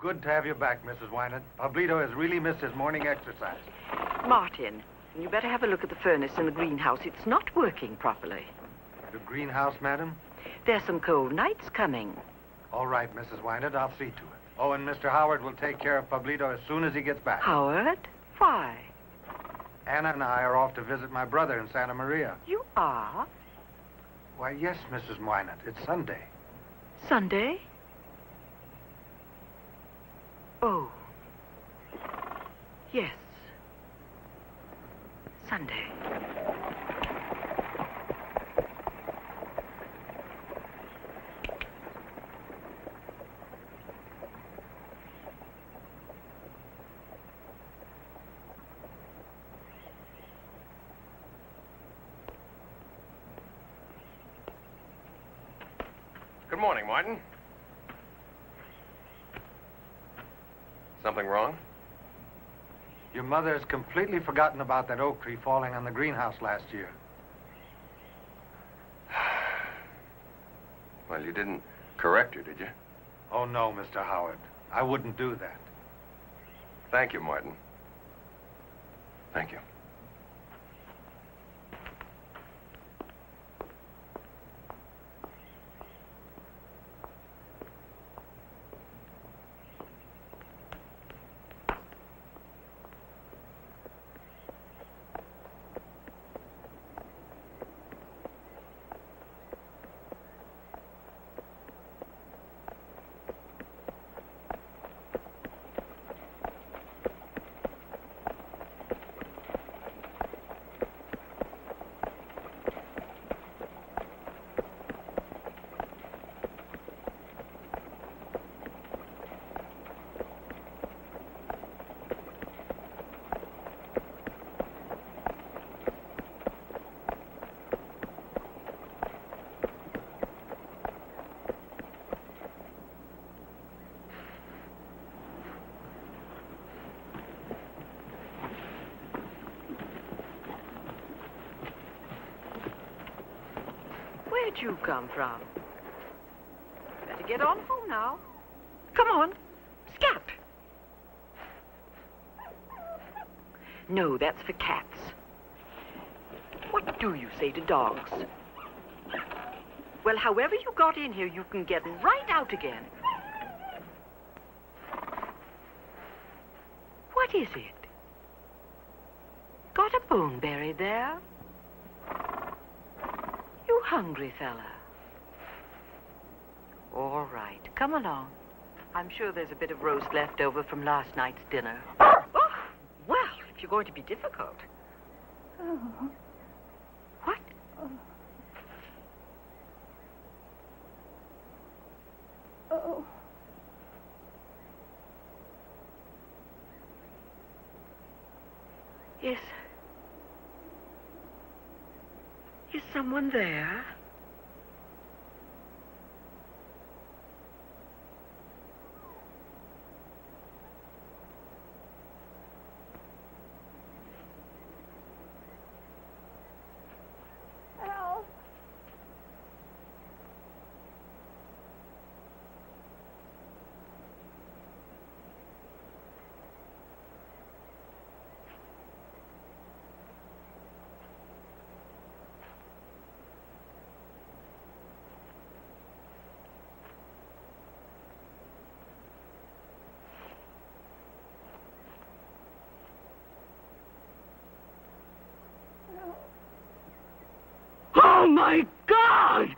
Good to have you back, Mrs. Wynant. Pablito has really missed his morning exercise. Martin, you better have a look at the furnace in the greenhouse. It's not working properly. The greenhouse, madam? There's some cold nights coming. All right, Mrs. Wynant, I'll see to it. Oh, and Mr. Howard will take care of Pablito as soon as he gets back. Howard? Why? Anna and I are off to visit my brother in Santa Maria. You are? Why, yes, Mrs. Wynant. It's Sunday. Sunday? Oh. Yes. Sunday. Good morning, Martin. Something wrong? Your mother has completely forgotten about that oak tree falling on the greenhouse last year. Well, you didn't correct her, did you? Oh, no, Mr. Howard. I wouldn't do that. Thank you, Martin. Thank you. Where'd you come from? Better get on home now. Come on. Scat. No, that's for cats. What do you say to dogs? Well, however you got in here, you can get right out again. What is it? Got a bone buried there? You hungry fella? All right, come along. I'm sure there's a bit of roast left over from last night's dinner. Oh, well, if you're going to be difficult. Oh. What? Oh. Oh. Yes. Is someone there? Help. Oh, my God!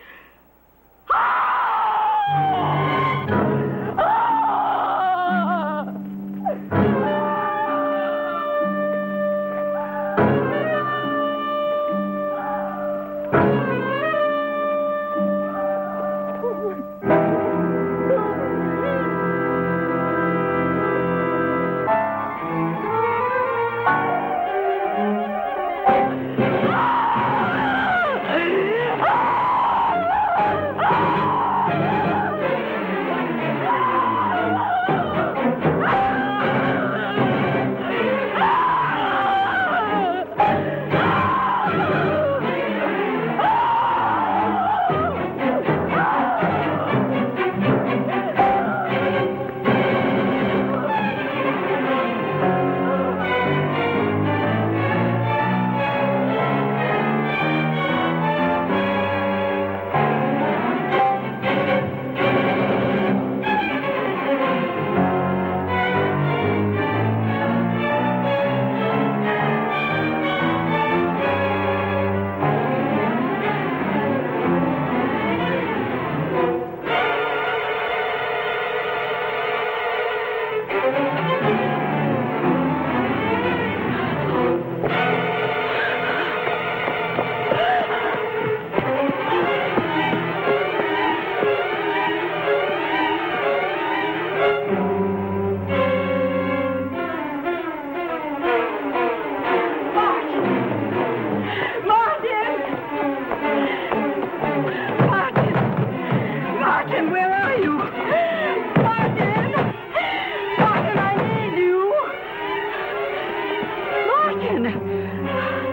in.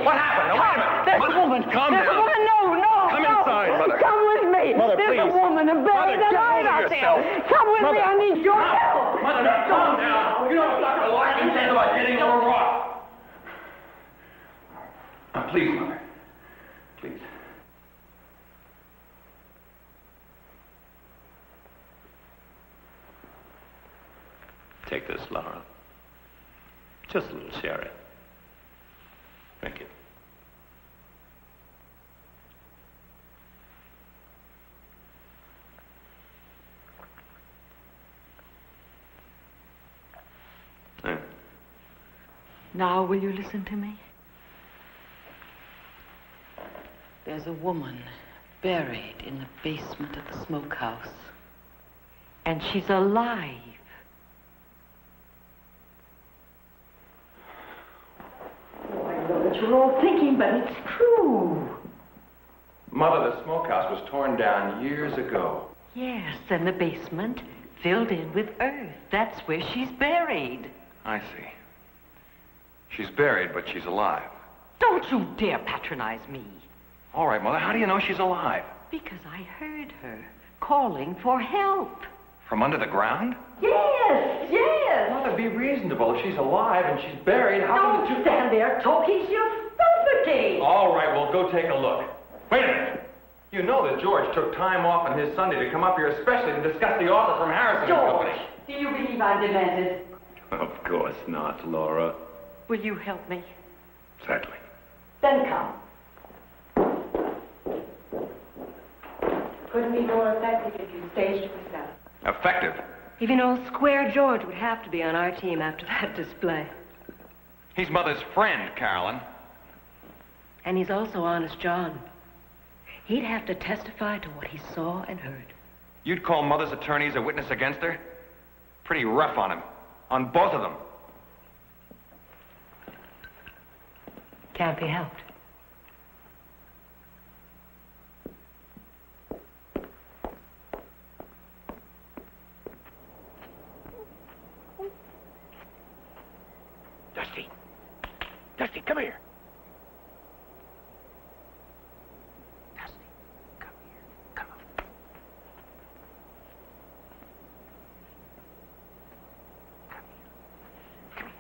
What happened? Now, wait a minute. There's a woman. Calm There's down. a woman. No. Come inside, Mother. Come with me. Mother, There's please. a woman buried Mother, get alive hold of out yourself. there. Come with me. I need your help. Mother, now, calm down. You know what Dr. Larkin says about hitting over rock. Please, Mother. Please. Take this, Laura. Just a little sherry. Thank you. There. Now, will you listen to me? There's a woman buried in the basement of the smokehouse. And she's alive. I know what you're all thinking, but it's true. Mother, the smokehouse was torn down years ago. Yes, and the basement filled in with earth. That's where she's buried. I see. She's buried, but she's alive. Don't you dare patronize me. All right, Mother, how do you know she's alive? Because I heard her calling for help. From under the ground? Yes. Mother, be reasonable. If she's alive and she's buried, how Don't stand there talking. She'll suffocate. All right, well, go take a look. Wait a minute. You know that George took time off on his Sunday to come up here especially to discuss the offer from Harrison and Company. Do you believe I'm demented? Of course not, Laura. Will you help me? Certainly. Then come. Couldn't be more effective if you staged it yourself. Effective. Even old Square George would have to be on our team after that display. He's Mother's friend, Carolyn. And he's also Honest John. He'd have to testify to what he saw and heard. You'd call Mother's attorneys a witness against her? Pretty rough on him. On both of them. Can't be helped. Dusty. Dusty, come here. Dusty, come here. Come on. Come here. Come here.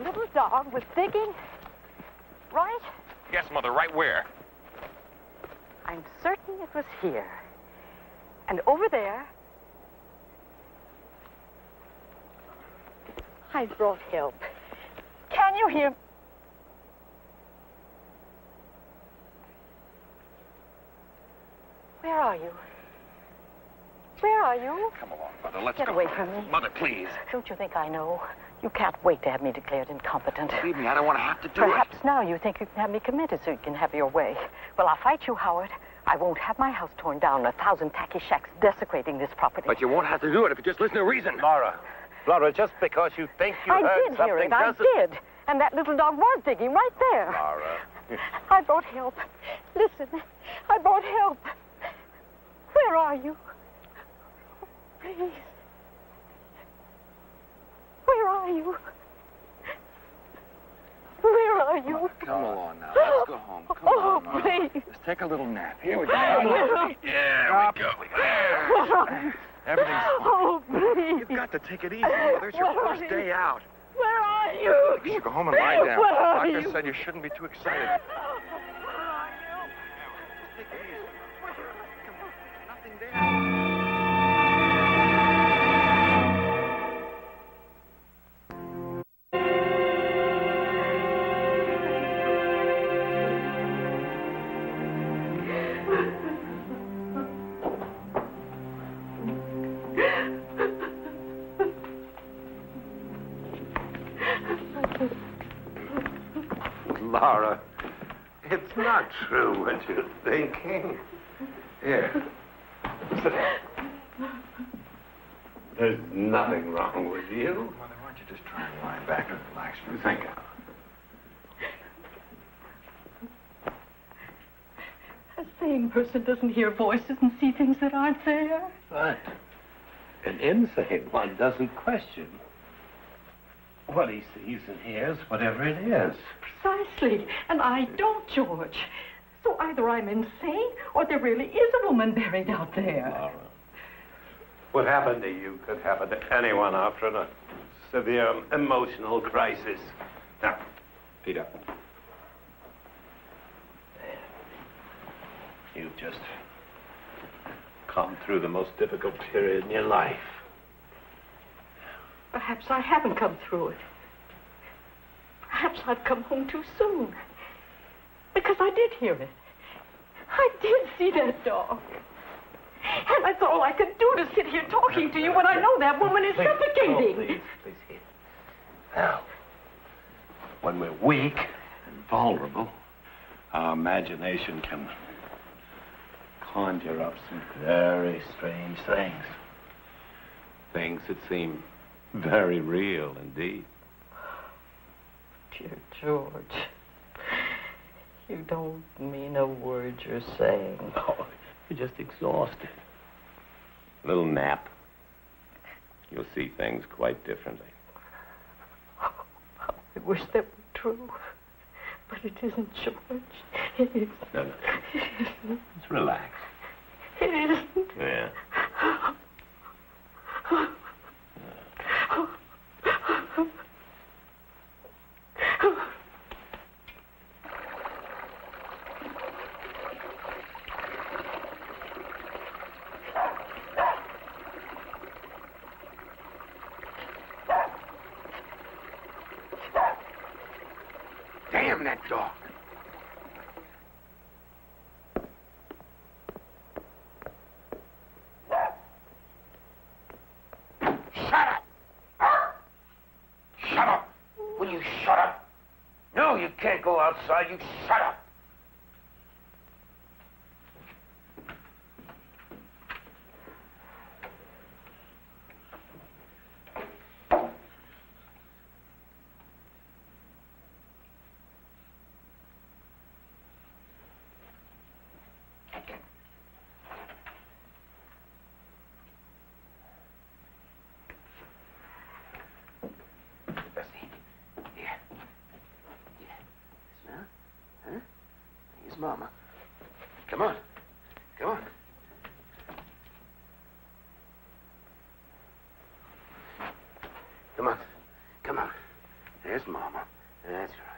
little dog was digging, right? Yes, Mother, right where? I'm certain it was here. And over there, I brought help. Can you hear? Where are you? Where are you? Come along, Mother. Let's Get go. away from me. Mother, please. Don't you think I know? You can't wait to have me declared incompetent. Believe me, I don't want to have to do Perhaps now you think you can have me committed so you can have your way. Well, I'll fight you, Howard. I won't have my house torn down, 1,000 tacky shacks desecrating this property. But you won't have to do it if you just listen to reason. Laura, just because you think you I heard did something hear it. I doesn't... did. And that little dog was digging right there. Laura. I brought help. Listen, I brought help. Where are you? Please. Where are you? Where are you? Come along now. Let's go home. Come on, Mother. Please. Let's take a little nap. Here we go. Where are you? Yeah, we go. Where are you? Everything's fine. Oh, please. You've got to take it easy, Mother. It's your Where are first you? day out. Where are you? You should go home and lie down. Where are Doctor you? said you shouldn't be too excited. Laura, it's not true what you're thinking. Here. Sit down. There's nothing wrong with you. Mother, why don't you just try and lie back and relax for a Think. second? A sane person doesn't hear voices and see things that aren't there. But an insane one doesn't question. What he sees and hears, whatever it is. Precisely. And I don't, George. So either I'm insane or there really is a woman buried out there. Laura, what happened to you could happen to anyone after a severe emotional crisis. Now, feet up. You've just come through the most difficult period in your life. Perhaps I haven't come through it. Perhaps I've come home too soon. Because I did hear it. I did see that dog. And that's all I could do to sit here talking to you when I know that woman is suffocating. Oh, please, here. Now, when we're weak and vulnerable, our imagination can conjure up some very strange things. Things that seem very real indeed. Dear George, you don't mean a word you're saying. Oh, you're just exhausted. A little nap. You'll see things quite differently. I wish that were true. But it isn't, George. It isn't. No, no. Just relax. It isn't. Yeah. Damn that dog. Shut up. Shut up. Will you shut up? No, you can't go outside. You shut up. Mama. Come on. Come on. Come on. Come on. There's Mama. That's right.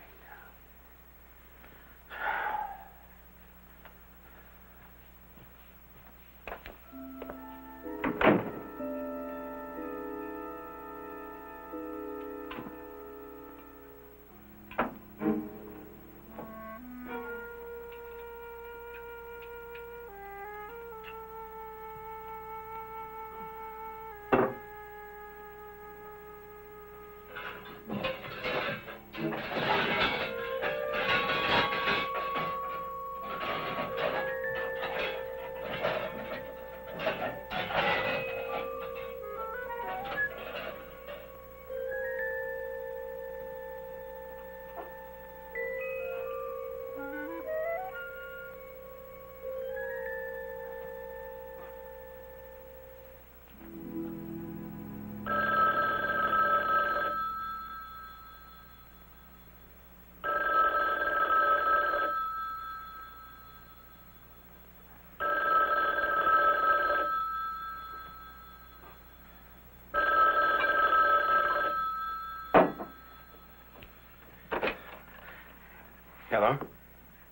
Hello?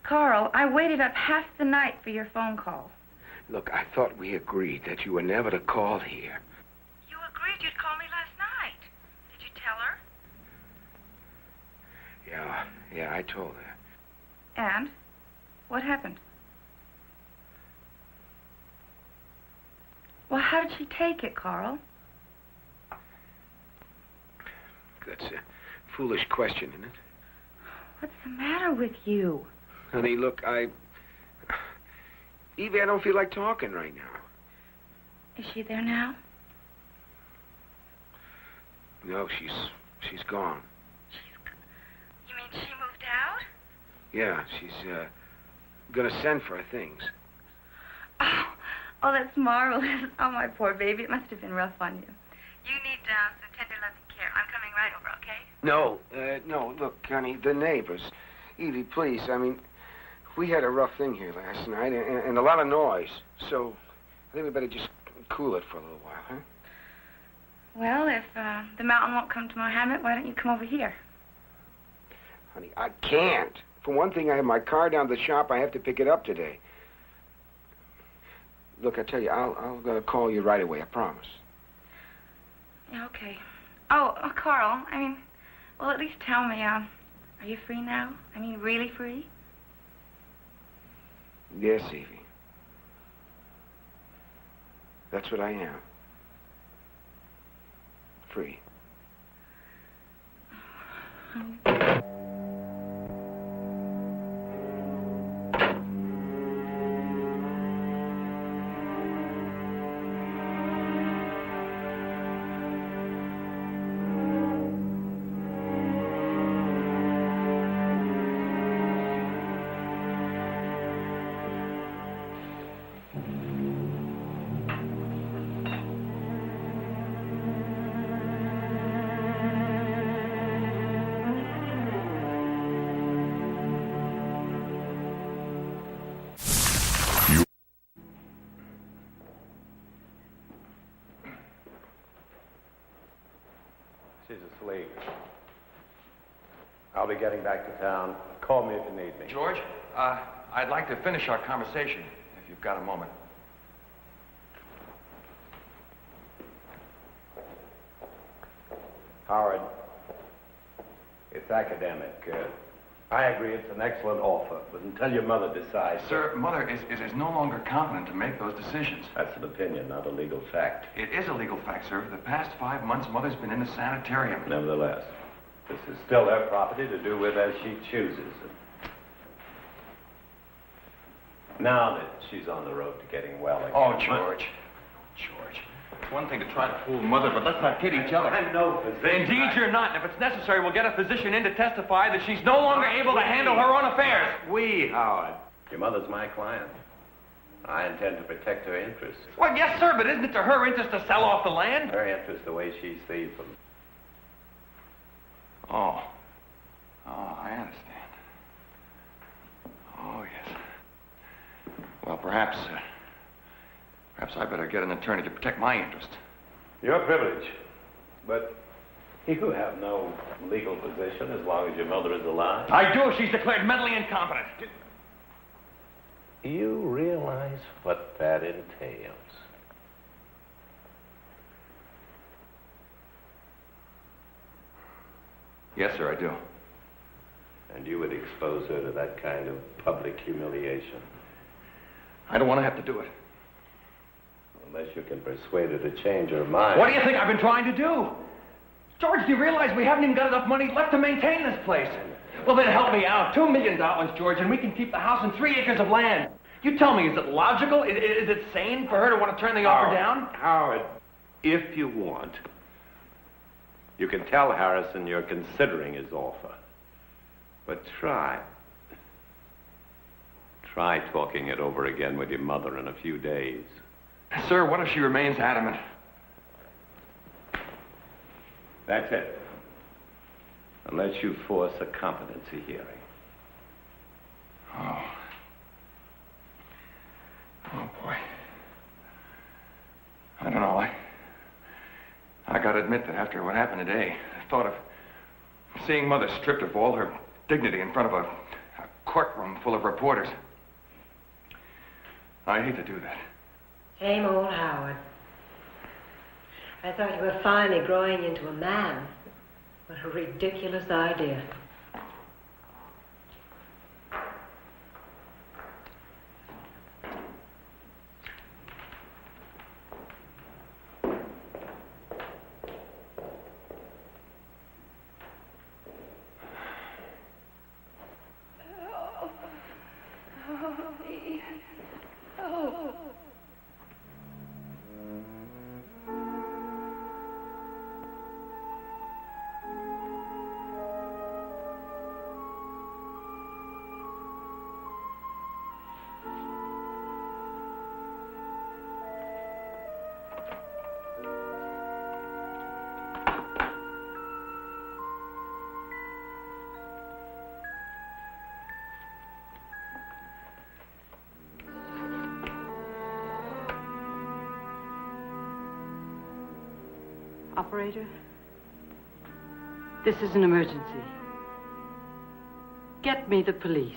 Carl, I waited up half the night for your phone call. Look, I thought we agreed that you were never to call here. You agreed you'd call me last night. Did you tell her? Yeah, I told her. And? What happened? Well, how did she take it, Carl? That's a foolish question, isn't it? What's the matter with you? Honey, look, Evie, I don't feel like talking right now. Is she there now? No, she's gone. You mean she moved out? Yeah, she's, gonna send for her things. Oh, that's marvelous. Oh, my poor baby. It must have been rough on you. You need some tender loving care. I'm coming right over, okay? No, look, honey, the neighbors. Evie, please, I mean, we had a rough thing here last night, and a lot of noise, so I think we better just cool it for a little while, huh? Well, if the mountain won't come to Mohammed, why don't you come over here? Honey, I can't. For one thing, I have my car down to the shop. I have to pick it up today. Look, I tell you, I'll call you right away, I promise. Yeah, okay. Oh, Carl, I mean, well, at least tell me, are you free now? I mean, really free? Yes, Evie. That's what I am. Free. She's asleep. I'll be getting back to town. Call me if you need me. George, I'd like to finish our conversation, if you've got a moment. Howard, it's academic. I agree it's an excellent offer, but until your mother decides... Sir, Mother is no longer competent to make those decisions. That's an opinion, not a legal fact. It is a legal fact, sir. For the past 5 months, Mother's been in the sanitarium. Nevertheless, this is still her property to do with as she chooses. Now that she's on the road to getting well again... Oh, George. George. It's one thing to try to fool Mother, but let's not kid each other. I'm no physician. Indeed, you're not. And if it's necessary, we'll get a physician in to testify that she's no longer able to handle her own affairs. We, Howard. Your mother's my client. I intend to protect her interests. Well, yes, sir, but isn't it to her interest to sell off the land? Her interest, the way she sees them. Oh, I understand. Oh, yes. Well, perhaps I better get an attorney to protect my interest. Your privilege. But You have no legal position as long as your mother is alive. I do. She's declared mentally incompetent. You realize what that entails? Yes, sir, I do. And you would expose her to that kind of public humiliation? I don't want to have to do it. Unless you can persuade her to change her mind. What do you think I've been trying to do? George, do you realize we haven't even got enough money left to maintain this place? Well, then help me out. $2 million, George, and we can keep the house and 3 acres of land. You tell me, is it logical? Is it sane for her to want to turn the offer down? Howard, if you want, you can tell Harrison you're considering his offer. But try talking it over again with your mother in a few days. Sir, what if she remains adamant? That's it. Unless you force a competency hearing. Oh, boy. I don't know. I gotta admit that after what happened today, the thought of seeing Mother stripped of all her dignity in front of a courtroom full of reporters, I hate to do that. Same old Howard. I thought you were finally growing into a man. What a ridiculous idea. Operator, this is an emergency. Get me the police.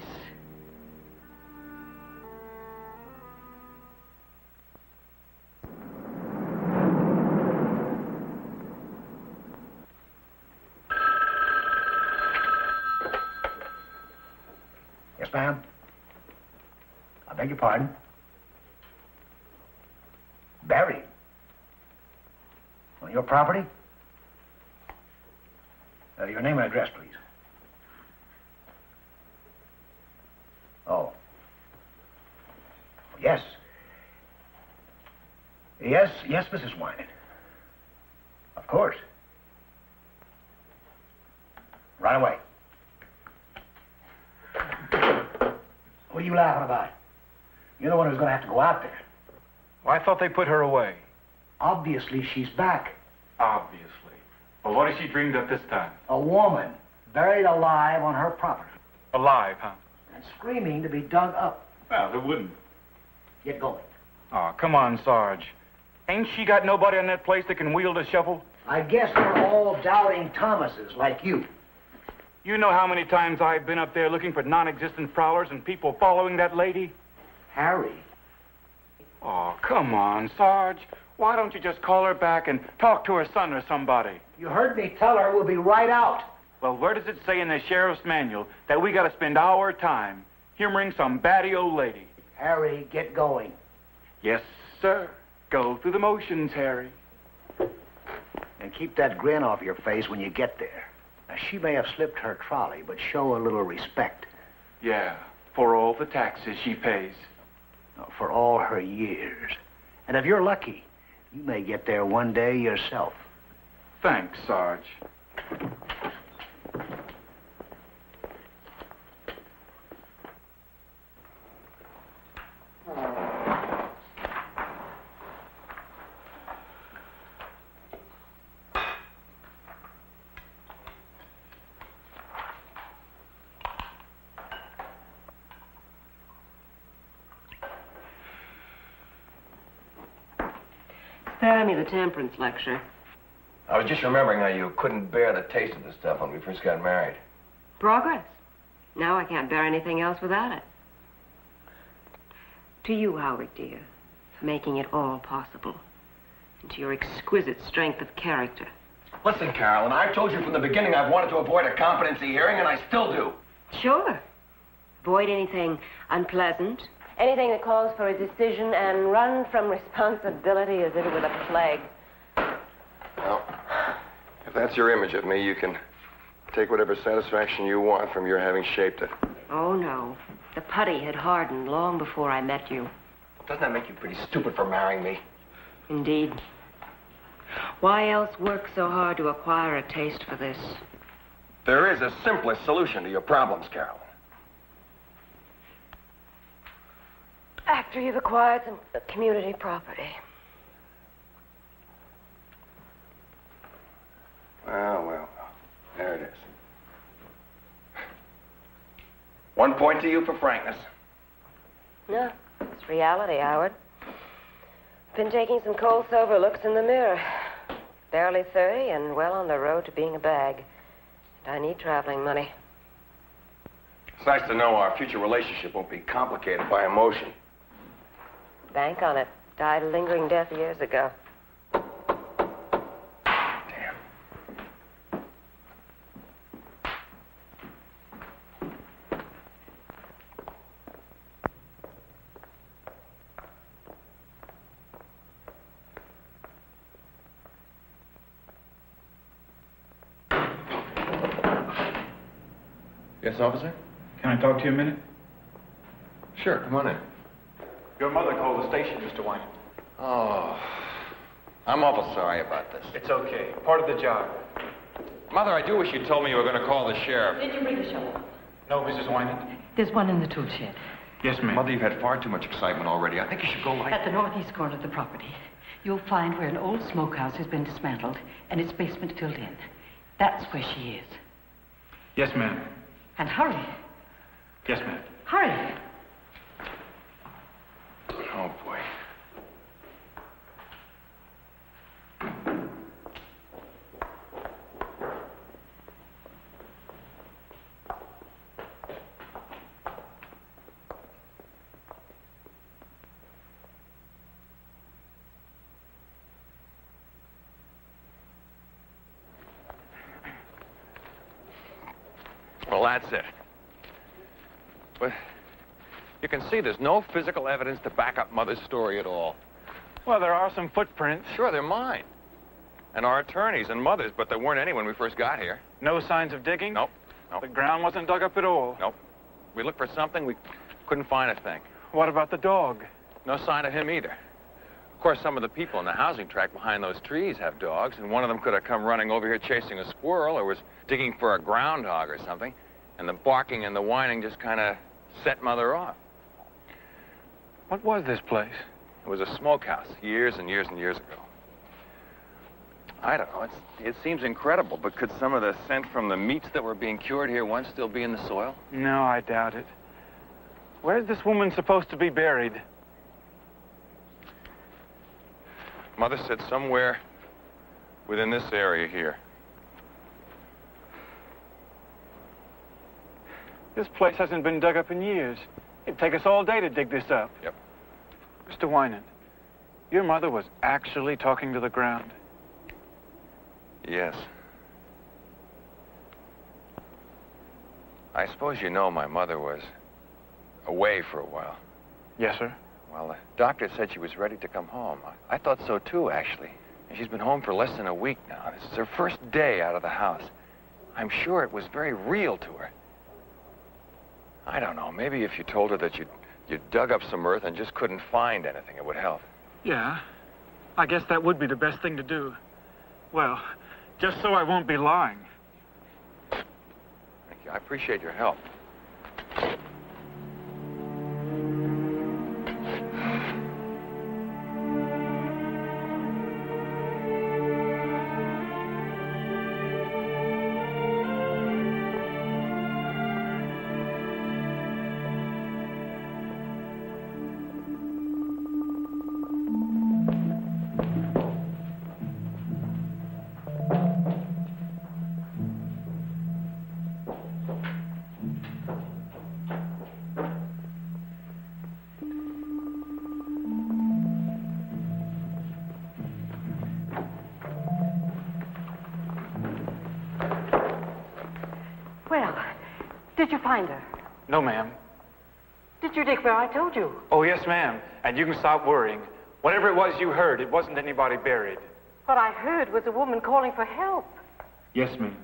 Yes, ma'am. I beg your pardon. Buried? On your property? Your name and address, please. Oh. Yes. Yes, Mrs. Winan. Of course. Right away. What are you laughing about? You're the one who's going to have to go out there. Well, I thought they put her away. Obviously, she's back. Obviously. Well, what has she dreamed of this time? A woman buried alive on her property. Alive, huh? And screaming to be dug up. Well, who wouldn't? Get going. Oh, come on, Sarge. Ain't she got nobody in that place that can wield a shovel? I guess they're all doubting Thomases like you. You know how many times I've been up there looking for non-existent prowlers and people following that lady? Harry. Oh, come on, Sarge. Why don't you just call her back and talk to her son or somebody? You heard me tell her we'll be right out. Well, where does it say in the sheriff's manual that we got to spend our time humoring some batty old lady? Harry, get going. Yes, sir. Go through the motions, Harry. And keep that grin off your face when you get there. Now, she may have slipped her trolley, but show a little respect. Yeah, for all the taxes she pays. For all her years. And if you're lucky, you may get there one day yourself. Thanks, Sarge. Spare me the temperance lecture. I was just remembering how you couldn't bear the taste of this stuff when we first got married. Progress. Now I can't bear anything else without it. To you, Howard, dear, for making it all possible. And to your exquisite strength of character. Listen, Carolyn, I've told you from the beginning I've wanted to avoid a competency hearing, and I still do. Sure. Avoid anything unpleasant, anything that calls for a decision, and run from responsibility as if it were the plague. Well, if that's your image of me, you can take whatever satisfaction you want from your having shaped it. Oh, no. The putty had hardened long before I met you. Doesn't that make you pretty stupid for marrying me? Indeed. Why else work so hard to acquire a taste for this? There is a simplest solution to your problems, Carolyn. After you've acquired some community property. Well. There it is. 1 point to you for frankness. No, it's reality, Howard. Been taking some cold, sober looks in the mirror. Barely 30 and well on the road to being a bag. And I need traveling money. It's nice to know our future relationship won't be complicated by emotion. Bank on it. Died a lingering death years ago. Damn. Yes, officer? Can I talk to you a minute? Sure, come on in. Your mother called the station, Mr. Wynant. Oh, I'm awful sorry about this. It's okay. Part of the job. Mother, I do wish you told me you were going to call the sheriff. Did you bring the shovel? No, Mrs. Wynant. There's one in the tool shed. Yes, ma'am. Mother, you've had far too much excitement already. I think you should go light. At the northeast corner of the property, you'll find where an old smokehouse has been dismantled and its basement filled in. That's where she is. Yes, ma'am. And hurry. Yes, ma'am. Hurry. Oh, boy. Well, that's it. But you can see there's no physical evidence to back up Mother's story at all. Well, there are some footprints. Sure, they're mine. And our attorney's and Mother's, but there weren't any when we first got here. No signs of digging? Nope. Nope. The ground wasn't dug up at all? Nope. We looked for something, we couldn't find a thing. What about the dog? No sign of him either. Of course, some of the people in the housing tract behind those trees have dogs, and one of them could have come running over here chasing a squirrel or was digging for a groundhog or something. And the barking and the whining just kind of set Mother off. What was this place? It was a smokehouse years and years and years ago. I don't know. It seems incredible, but could some of the scent from the meats that were being cured here once still be in the soil? No, I doubt it. Where's this woman supposed to be buried? Mother said somewhere within this area here. This place hasn't been dug up in years. It'd take us all day to dig this up. Yep. Mr. Wynant, your mother was actually talking to the ground. Yes. I suppose you know my mother was away for a while. Yes, sir. Well, the doctor said she was ready to come home. I thought so, too, actually. And she's been home for less than a week now. This is her first day out of the house. I'm sure it was very real to her. I don't know. Maybe if you told her that you dug up some earth and just couldn't find anything, it would help. Yeah. I guess that would be the best thing to do. Well, just so I won't be lying. Thank you. I appreciate your help. Did you find her? No, ma'am. Did you dig where I told you? Oh, yes, ma'am. And you can stop worrying. Whatever it was you heard, it wasn't anybody buried. What I heard was a woman calling for help. Yes, ma'am.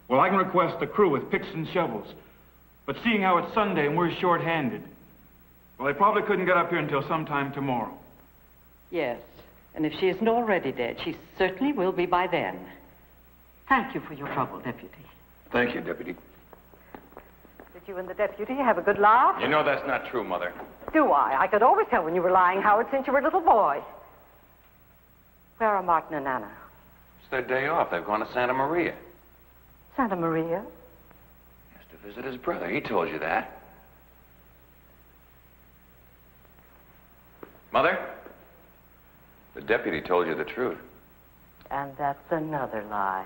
Well, I can request a crew with picks and shovels. But seeing how it's Sunday and we're short-handed, well, they probably couldn't get up here until sometime tomorrow. Yes, and if she isn't already dead, she certainly will be by then. Thank you for your trouble, Deputy. Thank you, Deputy. Did you and the deputy have a good laugh? You know that's not true, Mother. Do I? I could always tell when you were lying, Howard, since you were a little boy. Where are Martin and Anna? It's their day off. They've gone to Santa Maria. Santa Maria? Yes, to visit his brother. He told you that. Mother? The deputy told you the truth. And that's another lie.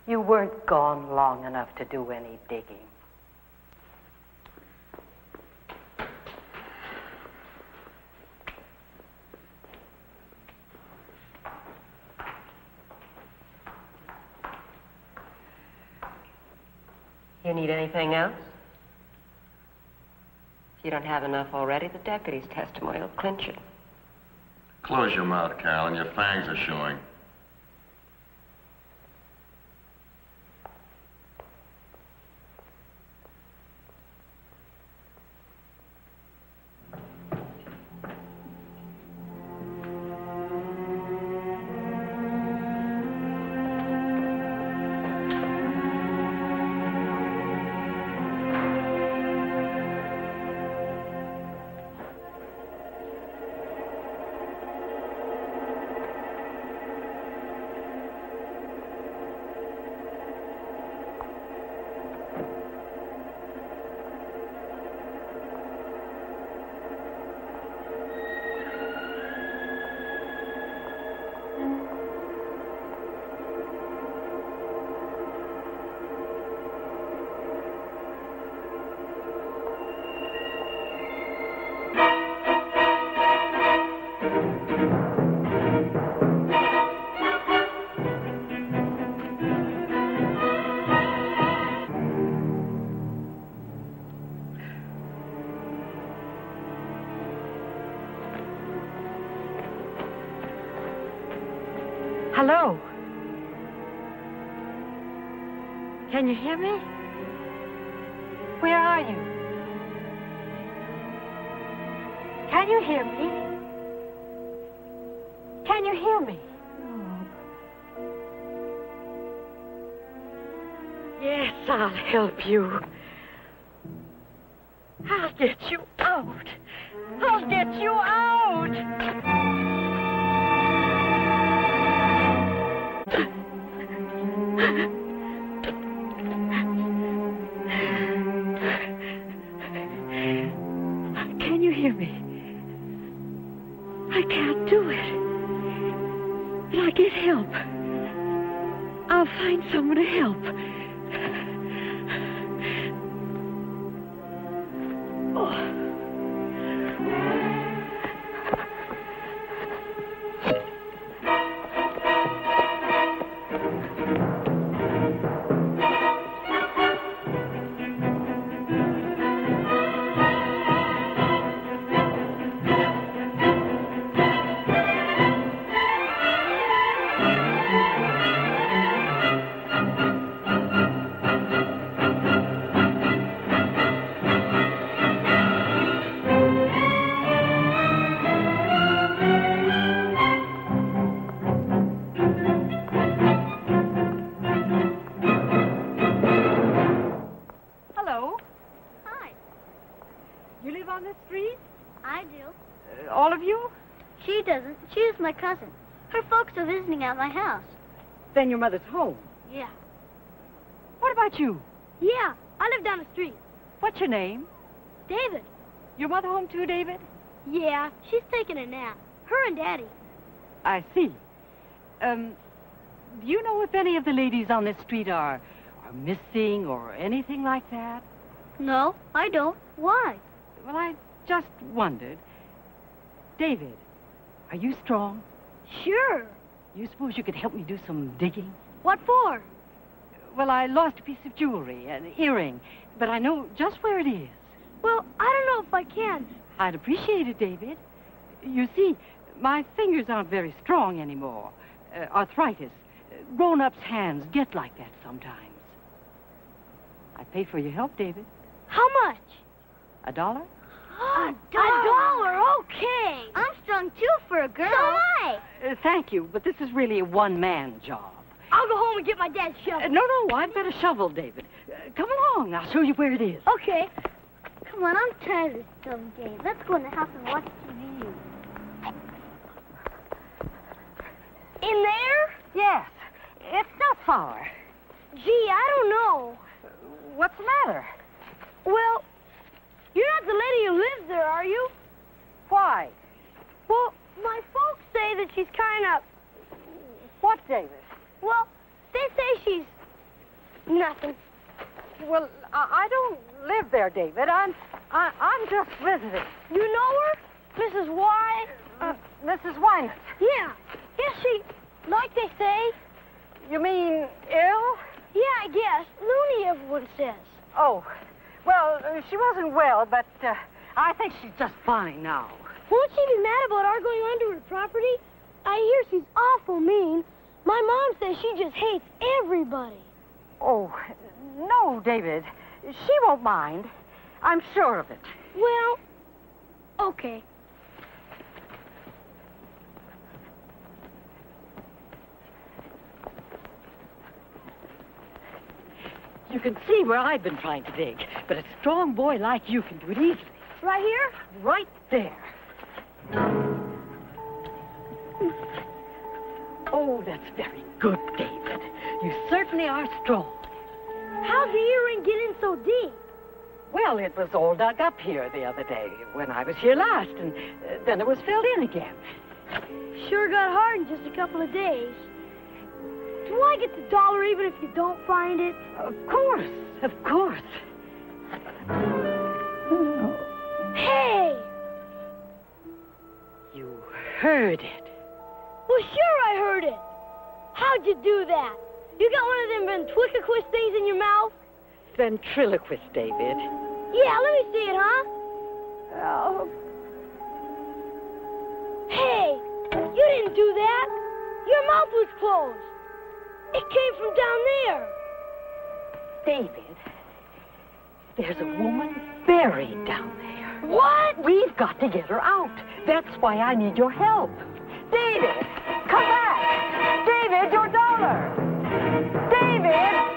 You weren't gone long enough to do any digging. You need anything else? If you don't have enough already, the deputy's testimony will clinch it. Close your mouth, Carolyn. Your fangs are showing. Hello? Can you hear me? Where are you? Can you hear me? Can you hear me? Yes, I'll help you. I'll get you out. I'll get you out. Can you hear me? I can't do it. But I get help. I'll find someone to help. Oh. My cousin. Her folks are visiting at my house. Then your mother's home? Yeah. What about you? Yeah, I live down the street. What's your name? David. Your mother home too, David? Yeah, she's taking a nap. Her and Daddy. I see. Do you know if any of the ladies on this street are missing or anything like that? No, I don't. Why? Well, I just wondered. David, are you strong? Sure. You suppose you could help me do some digging? What for? Well, I lost a piece of jewelry, an earring, but I know just where it is. Well, I don't know if I can. I'd appreciate it, David. You see, my fingers aren't very strong anymore. Arthritis. Grown-ups' hands get like that sometimes. I pay for your help, David. How much? $1? $1? Okay. I'm strong, too, for a girl. So am I. Thank you, but this is really a one-man job. I'll go home and get my dad's shovel. No, I've got a shovel, David. Come along. I'll show you where it is. Okay. Come on, I'm tired of this dumb game. Let's go in the house and watch TV. In there? Yes. It's not far. Gee, I don't know. What's the matter? Well, you're not the lady who lives there, are you? Why? Well, my folks say that she's kind of... What, David? Well, they say she's... nothing. Well, I don't live there, David. I'm just visiting. You know her? Mrs. Y? Mrs. Wynant. Yeah. Is she, like they say? You mean ill? Yeah, I guess. Loony, everyone says. Oh, well, she wasn't well, but I think she's just fine now. Won't she be mad about our going onto her property? I hear she's awful mean. My mom says she just hates everybody. Oh, no, David. She won't mind. I'm sure of it. Well, okay. You can see where I've been trying to dig, but a strong boy like you can do it easily. Right here? Right there. Oh, that's very good, David. You certainly are strong. How'd the earring get in so deep? Well, it was all dug up here the other day when I was here last, and then it was filled in again. Sure got hard in just a couple of days. Do I get the $1 even if you don't find it? Of course, of course. Hey! You heard it. Well, sure I heard it. How'd you do that? You got one of them ventriloquist things in your mouth? Ventriloquist, David. Yeah, let me see it, huh? Hey, you didn't do that. Your mouth was closed. It came from down there. David, there's a woman buried down there. What? We've got to get her out. That's why I need your help. David, come back. David, your $1. David!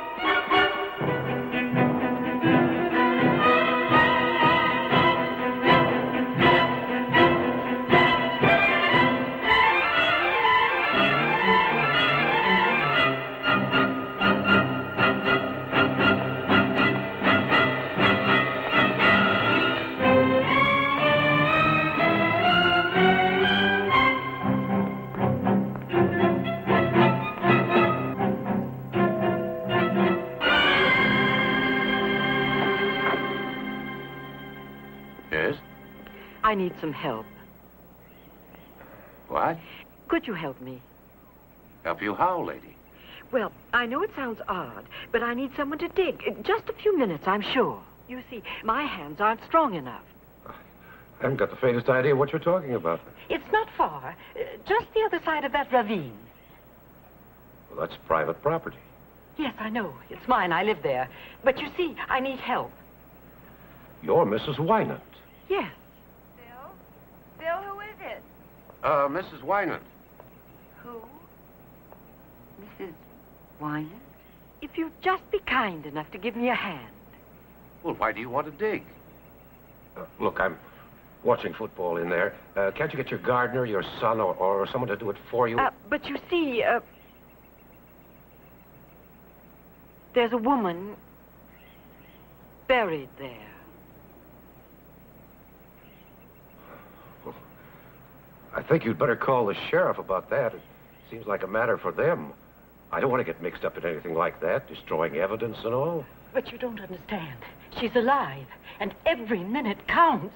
I need some help. What? Could you help me? Help you how, lady? Well, I know it sounds odd, but I need someone to dig. Just a few minutes, I'm sure. You see, my hands aren't strong enough. I haven't got the faintest idea what you're talking about. It's not far. Just the other side of that ravine. Well, that's private property. Yes, I know. It's mine. I live there. But you see, I need help. You're Mrs. Wynant. Yes. Bill, who is it? Mrs. Wynant. Who? Mrs. Wynant? If you'd just be kind enough to give me a hand. Well, why do you want to dig? Look, I'm watching football in there. Can't you get your gardener, your son, or someone to do it for you? But you see, there's a woman buried there. I think you'd better call the sheriff about that. It seems like a matter for them. I don't want to get mixed up in anything like that, destroying evidence and all. But you don't understand. She's alive, and every minute counts.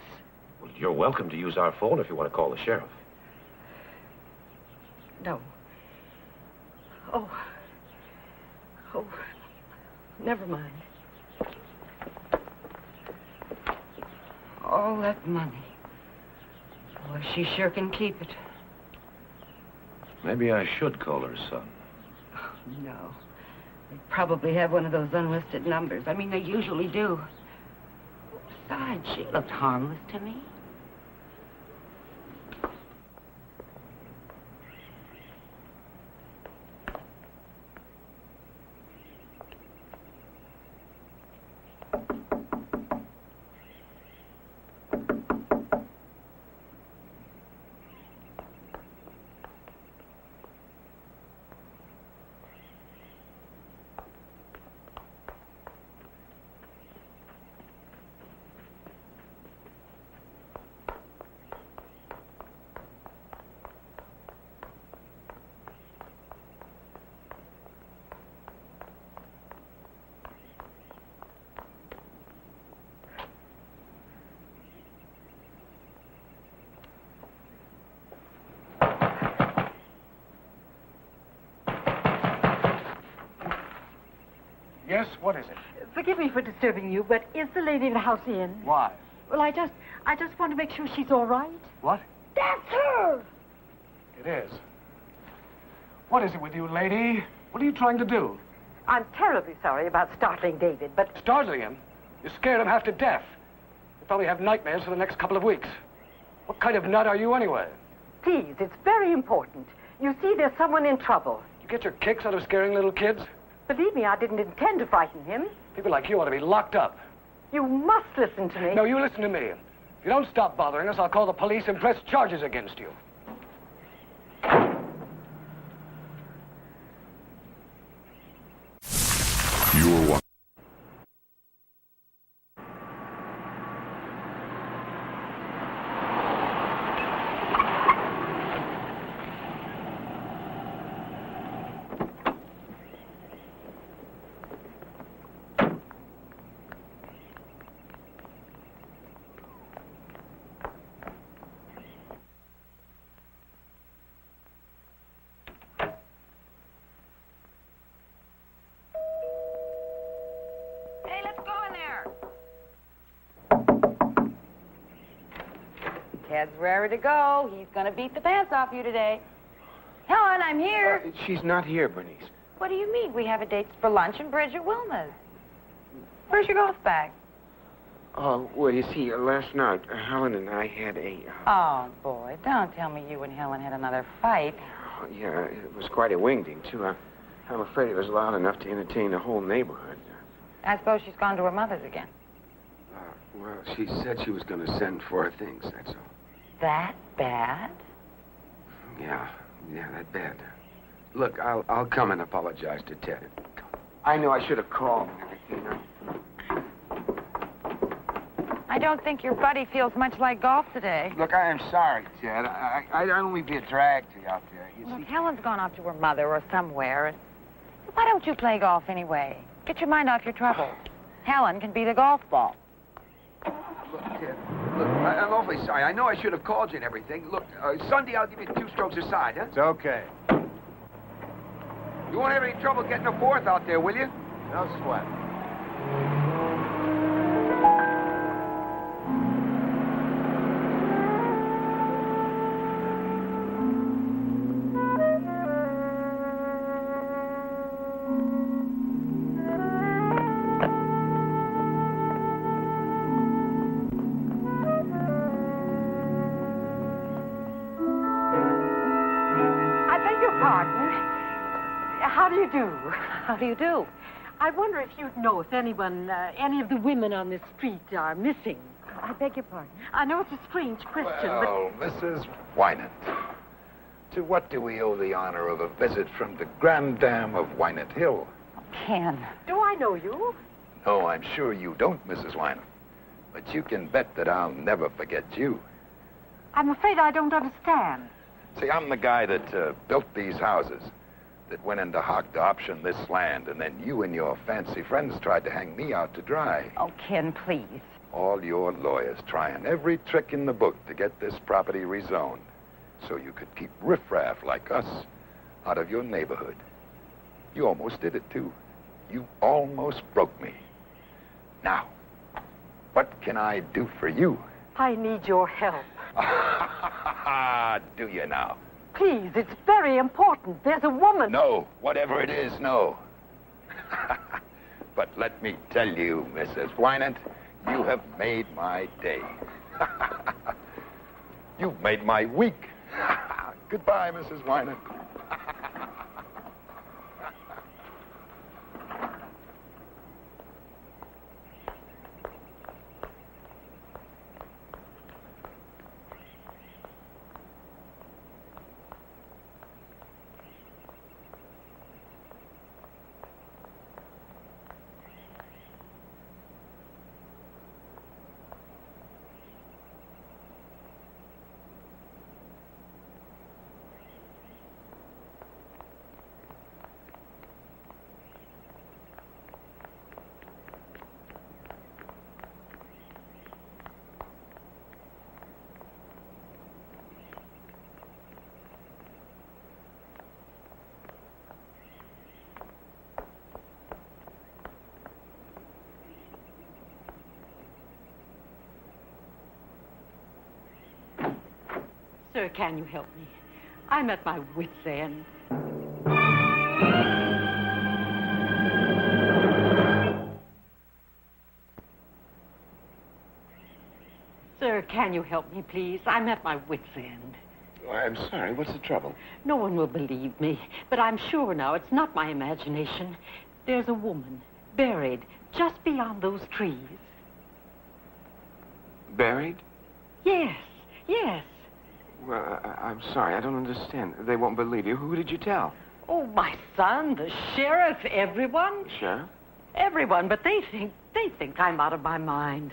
Well, you're welcome to use our phone if you want to call the sheriff. No. Oh, Never mind. All that money. Boy, she sure can keep it. Maybe I should call her son. No. They probably have one of those unlisted numbers. I mean, they usually do. Besides, she looked harmless to me. Yes, what is it? Forgive me for disturbing you, but is the lady in the house in? Why? Well, I just want to make sure she's all right. What? That's her! It is. What is it with you, lady? What are you trying to do? I'm terribly sorry about startling David, but... Startling him? You scared him half to death. You'll probably have nightmares for the next couple of weeks. What kind of nut are you anyway? Please, it's very important. You see, there's someone in trouble. You get your kicks out of scaring little kids? Believe me, I didn't intend to frighten him. People like you ought to be locked up. You must listen to me. No, you listen to me. If you don't stop bothering us, I'll call the police and press charges against you. You're watching. Hey, let's go in there. Ted's raring to go. He's going to beat the pants off you today. Helen, I'm here. She's not here, Bernice. What do you mean? We have a date for lunch and bridge at Wilma's. Where's your golf bag? Oh, well, you see, last night, Helen and I had a... Oh, boy, don't tell me you and Helen had another fight. Yeah, it was quite a wingding, too. I'm afraid it was loud enough to entertain the whole neighborhood. I suppose she's gone to her mother's again. Well, she said she was going to send for her things, that's all. That bad? Yeah, that bad. Look, I'll come and apologize to Ted. I know I should have called and everything. I don't think your buddy feels much like golf today. Look, I am sorry, Ted. I'd only be a drag to you out there. You Look, Helen's gone off to her mother or somewhere. And why don't you play golf anyway? Get your mind off your troubles. Helen can be the golf ball. Look, Ted, look, I'm awfully sorry. I know I should have called you and everything. Look, Sunday I'll give you 2 strokes aside, huh? It's okay. You won't have any trouble getting a 4th out there, will you? No sweat. How do you do? How do you do? I wonder if you'd know if anyone, any of the women on this street are missing. I beg your pardon? I know it's a strange question, Well, Mrs. Wynant, to what do we owe the honor of a visit from the Grand Dame of Wynant Hill? Ken. but do I know you? No, I'm sure you don't, Mrs. Wynant. But you can bet that I'll never forget you. I'm afraid I don't understand. See, I'm the guy that built these houses, that went into hock to option this land, and then you and your fancy friends tried to hang me out to dry. Oh, Ken, please. All your lawyers trying every trick in the book to get this property rezoned, so you could keep riffraff like us out of your neighborhood. You almost did it, too. You almost broke me. Now, what can I do for you? I need your help. Do you now? Please, it's very important. There's a woman. No, whatever it is, no. But let me tell you, Mrs. Wynant, you have made my day. You've made my week. Goodbye, Mrs. Wynant. Sir, can you help me? I'm at my wit's end. Sir, can you help me, please? I'm at my wit's end. Oh, I'm sorry. What's the trouble? No one will believe me, but I'm sure now it's not my imagination. There's a woman buried just beyond those trees. Buried? Yes, yes. Well, I'm sorry. I don't understand. They won't believe you. Who did you tell? Oh, my son, the sheriff, everyone. Sheriff? Everyone, but they think I'm out of my mind.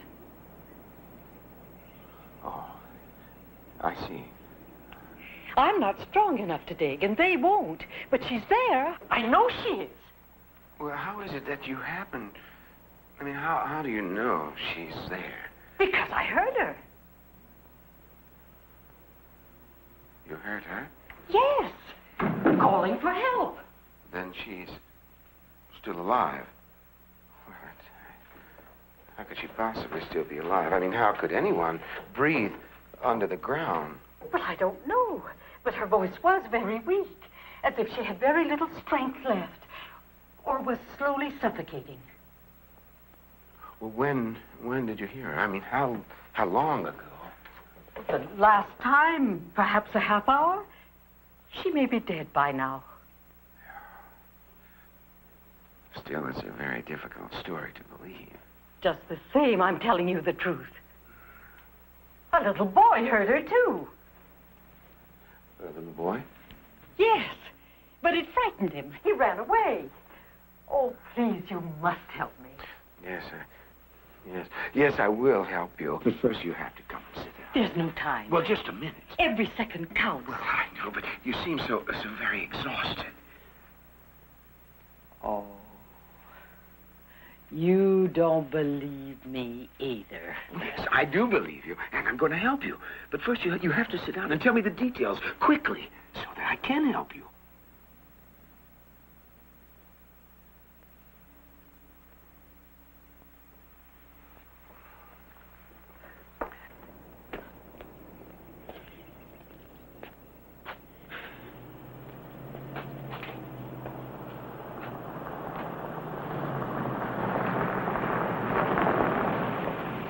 Oh, I see. I'm not strong enough to dig, and they won't. But she's there. I know she is. Well, how is it that you happen... I mean, how do you know she's there? Because I heard her. You heard her? Yes. Calling for help. Then she's still alive. What? How could she possibly still be alive? I mean, how could anyone breathe under the ground? Well, I don't know. But her voice was very weak, as if she had very little strength left, or was slowly suffocating. Well, when did you hear her? I mean, how long ago? The last time, perhaps a half hour. She may be dead by now. Still, it's a very difficult story to believe. Just the same, I'm telling you the truth. A little boy heard her, too. A little boy? Yes, but it frightened him. He ran away. Oh, please, you must help me. Yes, I will help you. But first you have to come and sit down. There's no time. Well, just a minute. Every second counts. Well, I know, but you seem so very exhausted. Oh. You don't believe me either. Yes, I do believe you, and I'm going to help you. But first you have to sit down and tell me the details quickly so that I can help you.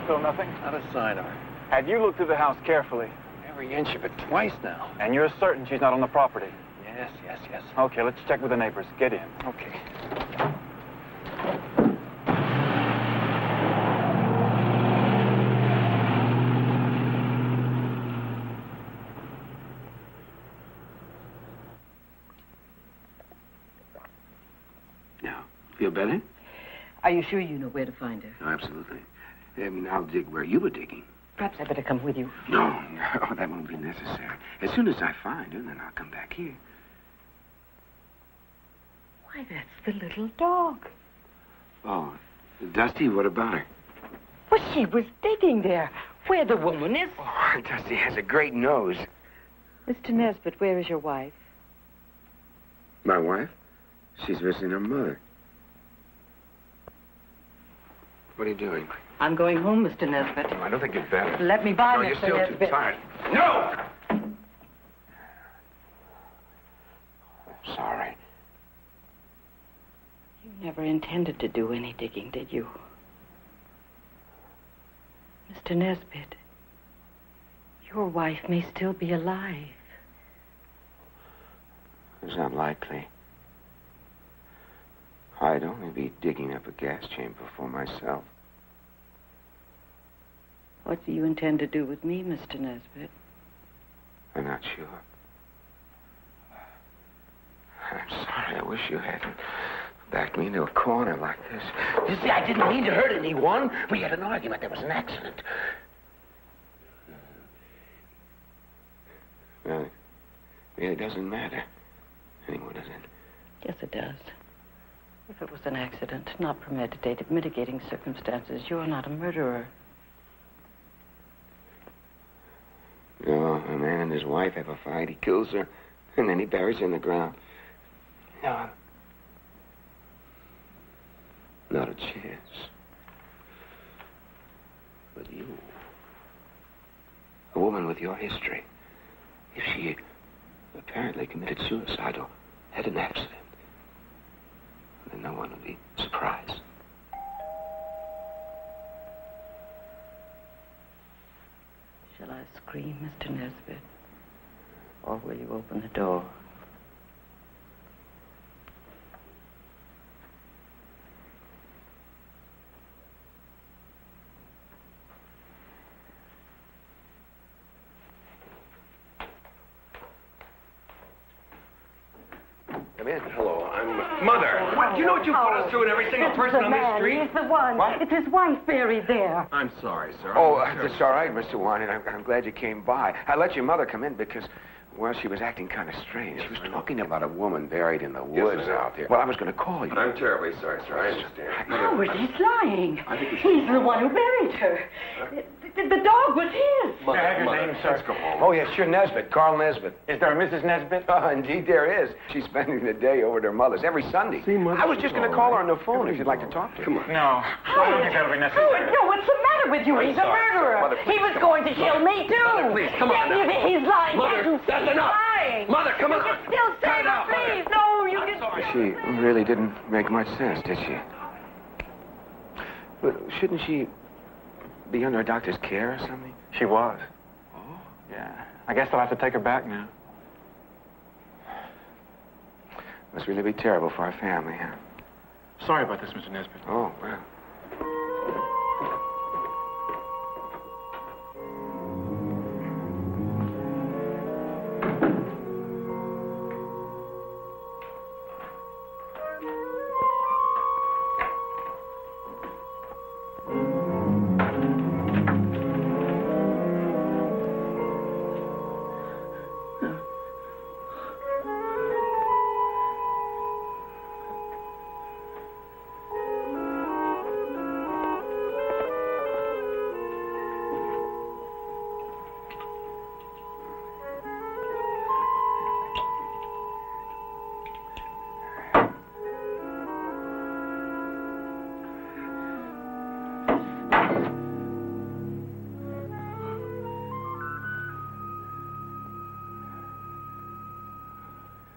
Still nothing? Not a sign of her. Have you looked through the house carefully? Every inch of it twice now. And you're certain she's not on the property? Yes. Okay, let's check with the neighbors. Get in. Okay. Now, feel better? Are you sure you know where to find her? Oh, absolutely. I mean, I'll dig where you were digging. Perhaps I better come with you. No, that won't be necessary. As soon as I find her, then I'll come back here. Why, that's the little dog. Oh, Dusty, what about her? Well, she was digging there, where the woman is. Oh, Dusty has a great nose. Mr. Nesbitt, where is your wife? My wife? She's visiting her mother. What are you doing? I'm going home, Mr. Nesbit. I don't think you'd better. Let me by, No, Mr. you're still Nesbit. too tired. No! Sorry. You never intended to do any digging, did you? Mr. Nesbit, your wife may still be alive. It's unlikely. I'd only be digging up a gas chamber for myself. What do you intend to do with me, Mr. Nesbit? I'm not sure. I'm sorry. I wish you hadn't backed me into a corner like this. You see, I didn't mean to hurt anyone. We had an argument. There was an accident. Well, it really doesn't matter anymore, does it? Yes, it does. If it was an accident, not premeditated, mitigating circumstances, you're not a murderer. No, a man and his wife have a fight. He kills her, and then he buries her in the ground. No. Not a chance. But you, a woman with your history, if she apparently committed suicide or had an accident, then no one would be surprised. Shall I scream, Mr. Nesbit? Or will you open the door? Come in. Hello, I'm Mother. What? Do you know what you put us through and every single person on this street? He's the one. What? It's his wife buried there. I'm sorry, sir. Oh, it's all right, Mr. Warren. I'm glad you came by. I let your mother come in because, well, she was acting kind of strange. She was talking about a woman buried in the woods out there. Well, I was going to call you. I'm terribly sorry, sir. I understand. Howard, he's lying. I think we should... He's the one who buried her. The dog was his. Mother, May I have your Mother, name, sir? let's go home. Oh, yes, sure, Nesbit, Carl Nesbit. Is there a Mrs. Nesbit? Indeed there is. She's spending the day over at her mother's every Sunday. See, Mother, I was just going to call her on the phone if you'd like to talk to her. Come on. No. I don't think that'll be necessary. Howard, no, what's the matter with you? He's a sorry, murderer. Mother, please. He was going to kill me, too. Mother, please, come on now. He's lying. Mother, that's enough. Lying. Mother, come on. You can still Cut say it out, please. Mother. No, you can... She really didn't make much sense, did she? But shouldn't she be under a doctor's care or something? She was. Oh? Yeah. I guess they'll have to take her back now. Must really be terrible for our family, huh? Sorry about this, Mr. Nesbit. Oh, well.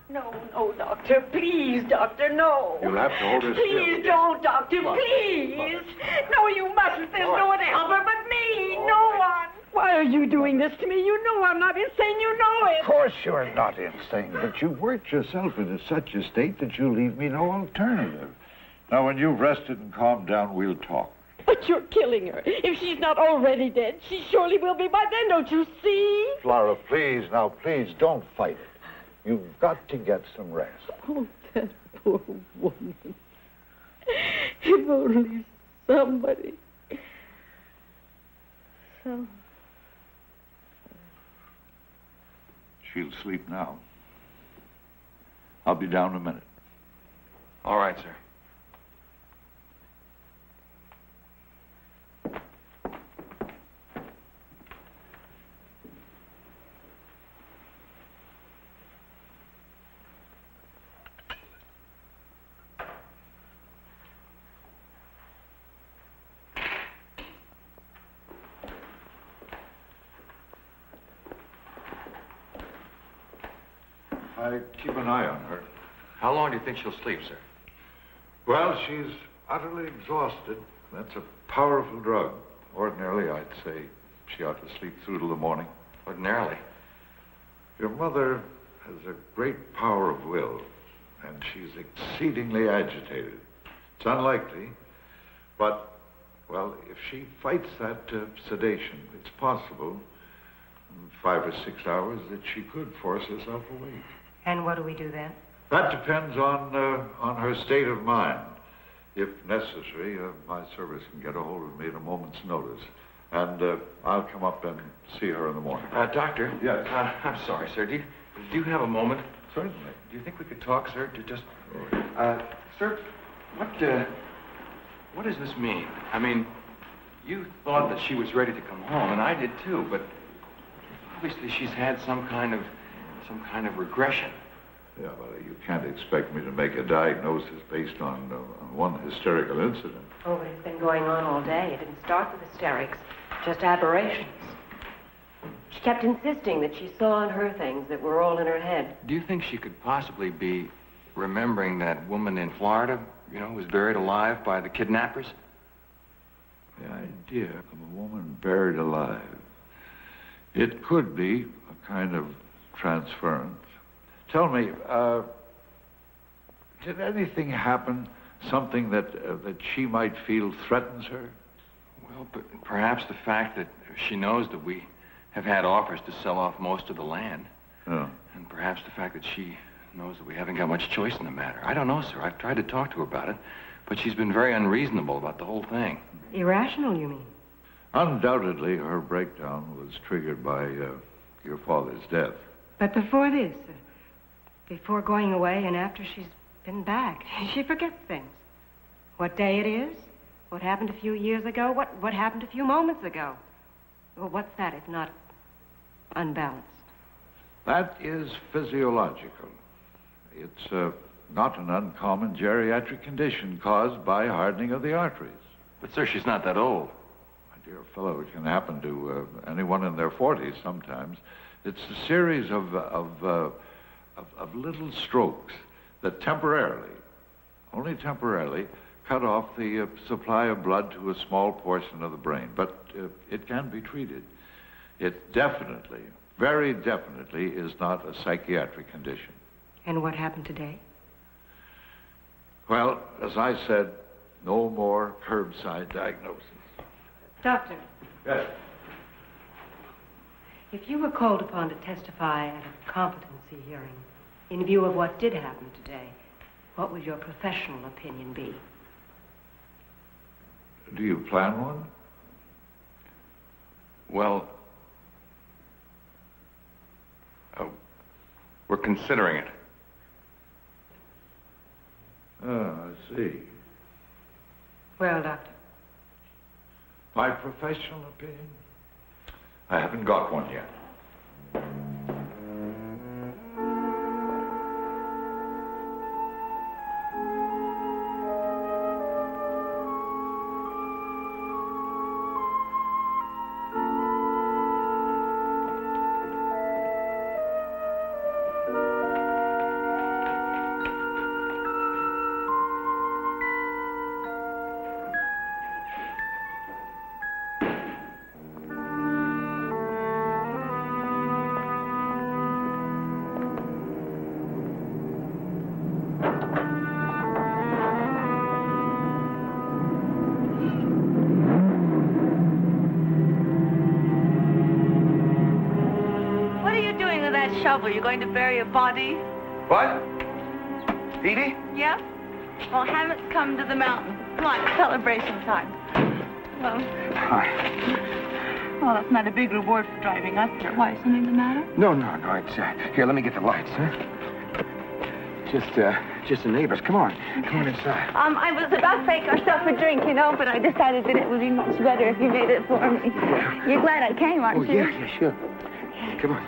No, Doctor. Please, Doctor, no. You'll have to hold her still. Please don't, Doctor, Mother. please. Mother. No, you mustn't. There's no one to help her but me. No one. Why are you doing this to me? You know I'm not insane. You know it. Of course you're not insane, but you've worked yourself into such a state that you leave me no alternative. Now, when you've rested and calmed down, we'll talk. But you're killing her. If she's not already dead, she surely will be by then, don't you see? Flora, please, now, please, don't fight it. You've got to get some rest. Oh, that poor woman. If only somebody... So... She'll sleep now. I'll be down in a minute. All right, sir. I keep an eye on her. How long do you think she'll sleep, sir? Well, she's utterly exhausted. That's a powerful drug. Ordinarily, I'd say she ought to sleep through till the morning. Ordinarily? Your mother has a great power of will, and she's exceedingly agitated. It's unlikely, but, well, if she fights that sedation, it's possible, in 5 or 6 hours, that she could force herself awake. And what do we do then? That depends on her state of mind. If necessary, my service can get a hold of me at a moment's notice. And I'll come up and see her in the morning. Doctor? Yes? I'm sorry, sir. Do you have a moment? Certainly. Do you think we could talk, sir? Sir, what does this mean? I mean, you thought that she was ready to come home, and I did too, but obviously she's had some kind of regression. Yeah, well, you can't expect me to make a diagnosis based on one hysterical incident. Oh, but it's been going on all day. It didn't start with hysterics, just aberrations. She kept insisting that she saw and heard things that were all in her head. Do you think she could possibly be remembering that woman in Florida, who was buried alive by the kidnappers? The idea of a woman buried alive. It could be a kind of transference. Tell me, did anything happen, something that she might feel threatens her? Well, but perhaps the fact that she knows that we have had offers to sell off most of the land. Oh. And perhaps the fact that she knows that we haven't got much choice in the matter. I don't know, sir. I've tried to talk to her about it, but she's been very unreasonable about the whole thing. Irrational, you mean? Undoubtedly, her breakdown was triggered by your father's death. But before this, before going away and after she's been back, she forgets things. What day it is, what happened a few years ago, what happened a few moments ago. Well, what's that if not unbalanced? That is physiological. It's not an uncommon geriatric condition caused by hardening of the arteries. But, sir, she's not that old. My dear fellow, it can happen to anyone in their 40s sometimes. It's a series of little strokes that temporarily, only temporarily, cut off the supply of blood to a small portion of the brain. But it can be treated. It definitely, very definitely, is not a psychiatric condition. And what happened today? Well, as I said, no more curbside diagnosis. Doctor. Yes. If you were called upon to testify at a competency hearing, in view of what did happen today, what would your professional opinion be? Do you plan one? Well, we're considering it. Oh, I see. Well, Doctor? My professional opinion? I haven't got one yet. Shovel, you're going to bury a body? What? Edie? Yeah? Well, Hamlet's come to the mountain. Come on, it's celebration time. Well... Hi. Well, that's not a big reward for driving us here. Why, something the matter? No. It's, here, let me get the lights, huh? Just the neighbors. Come on inside. I was about to make ourselves a drink, but I decided that it would be much better if you made it for me. You're glad I came, aren't you? Yeah, sure. Come on.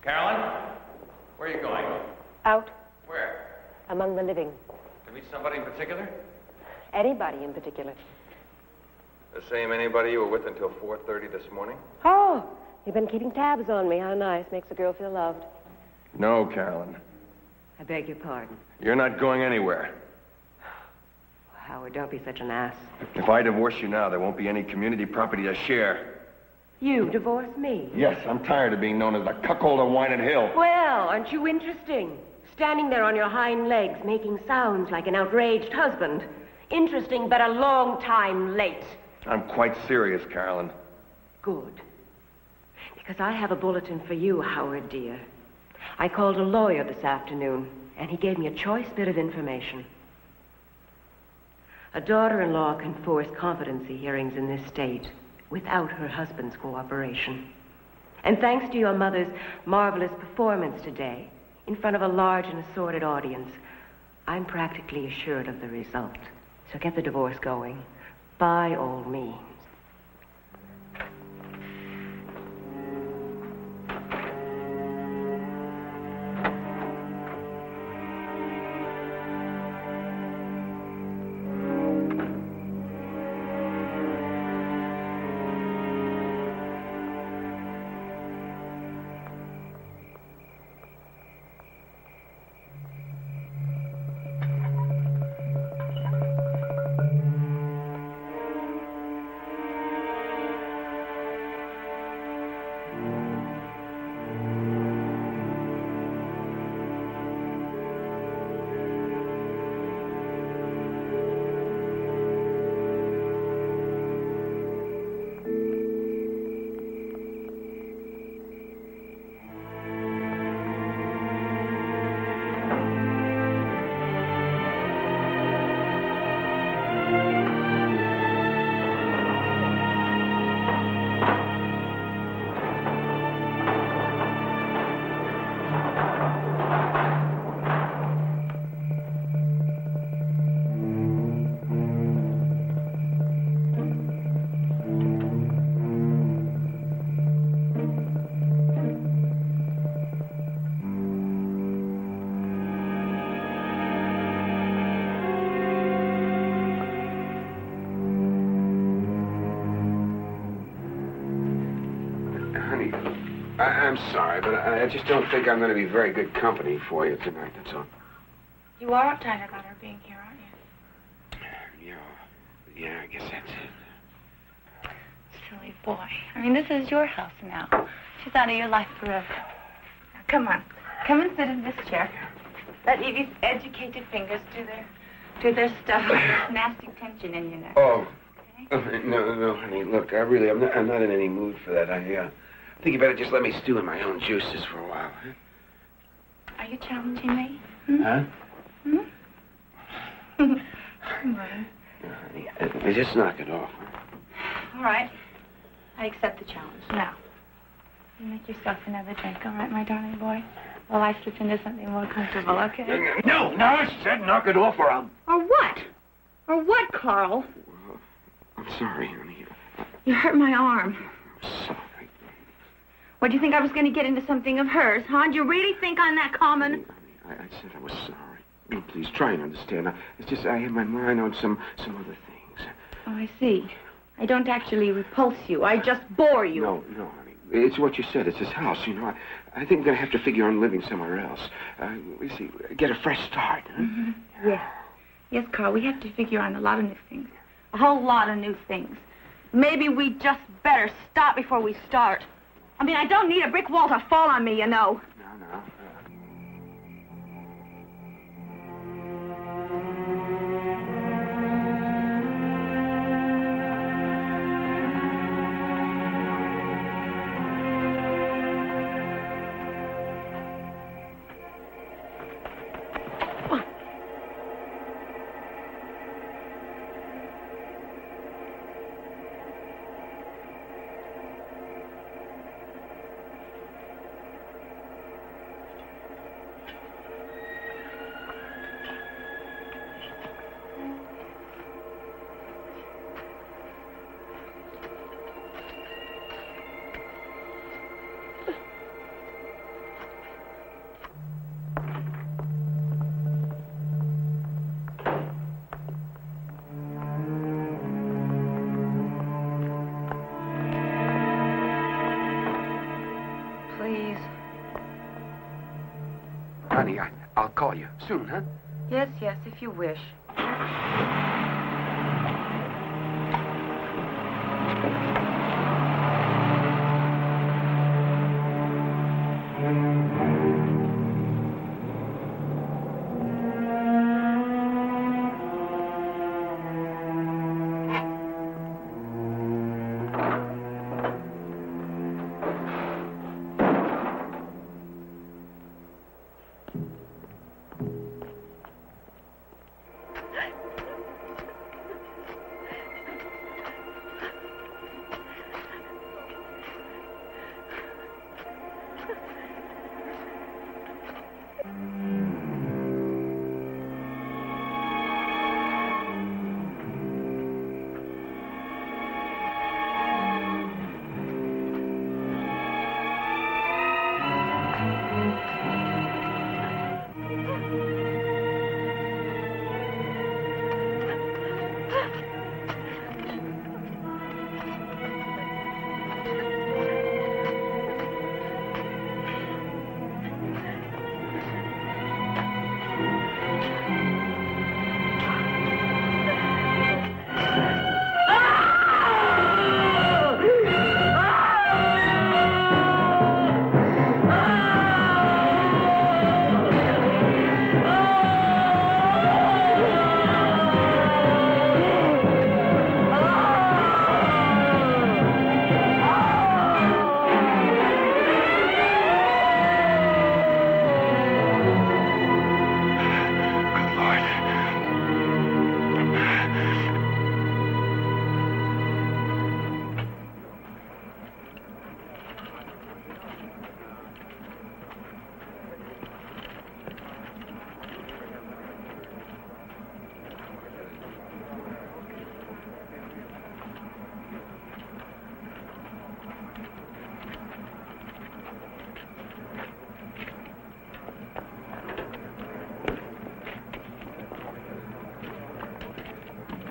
Carolyn? Where are you going? Out. Where? Among the living. To meet somebody in particular? Anybody in particular. The same anybody you were with until 4:30 this morning? Oh, you've been keeping tabs on me. How nice. Makes a girl feel loved. No, Carolyn. I beg your pardon. You're not going anywhere. Howard, don't be such an ass. If I divorce you now, there won't be any community property to share. You divorce me? Yes, I'm tired of being known as the cuckold of Wynant Hill. Well, aren't you interesting? Standing there on your hind legs, making sounds like an outraged husband. Interesting, but a long time late. I'm quite serious, Carolyn. Good. Because I have a bulletin for you, Howard, dear. I called a lawyer this afternoon, and he gave me a choice bit of information. A daughter-in-law can force competency hearings in this state without her husband's cooperation. And thanks to your mother's marvelous performance today, in front of a large and assorted audience, I'm practically assured of the result. So get the divorce going, by all means. I'm sorry, but I just don't think I'm going to be very good company for you tonight, that's all. You are uptight about her being here, aren't you? Yeah, I guess that's it. Silly boy. I mean, this is your house now. She's out of your life forever. Now, come on. Come and sit in this chair. Let Evie's educated fingers do their stuff with this nasty tension in your neck. Oh. Okay? No, honey, look, I'm not in any mood for that. I think you better just let me stew in my own juices for a while. Huh? Are you challenging me? Hmm? Huh? Hmm? Come on. No, honey, just knock it off. All right. I accept the challenge. Now, you make yourself another drink, all right, my darling boy? While I slip into something more comfortable, okay? No, I said knock it off or I'll... Or what? Or what, Carl? I'm sorry, honey. You hurt my arm. I'm sorry. What, do you think I was going to get into something of hers, huh? Do you really think I'm that common? I said I was sorry. Oh, please, try and understand. It's just I had my mind on some other things. Oh, I see. I don't actually repulse you. I just bore you. No, honey. It's what you said. It's his house, you know. I think I'm going to have to figure on living somewhere else. You see, get a fresh start, huh? Mm-hmm. Yes. Yes, Carl, we have to figure on a lot of new things. A whole lot of new things. Maybe we just better stop before we start. I mean, I don't need a brick wall to fall on me, you know. No. honey, I'll call you soon, huh? Yes, yes, if you wish.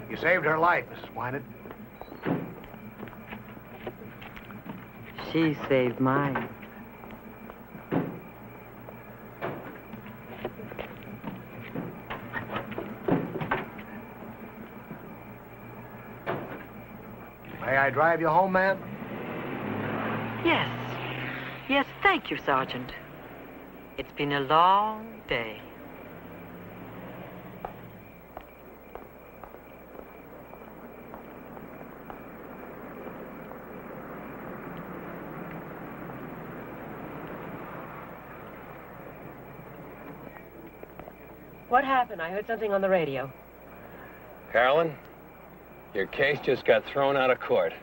You saved her life, Mrs. Wynant. She saved mine. May I drive you home, ma'am? Yes. Yes, thank you, Sergeant. It's been a long day. What happened? I heard something on the radio. Carolyn, your case just got thrown out of court.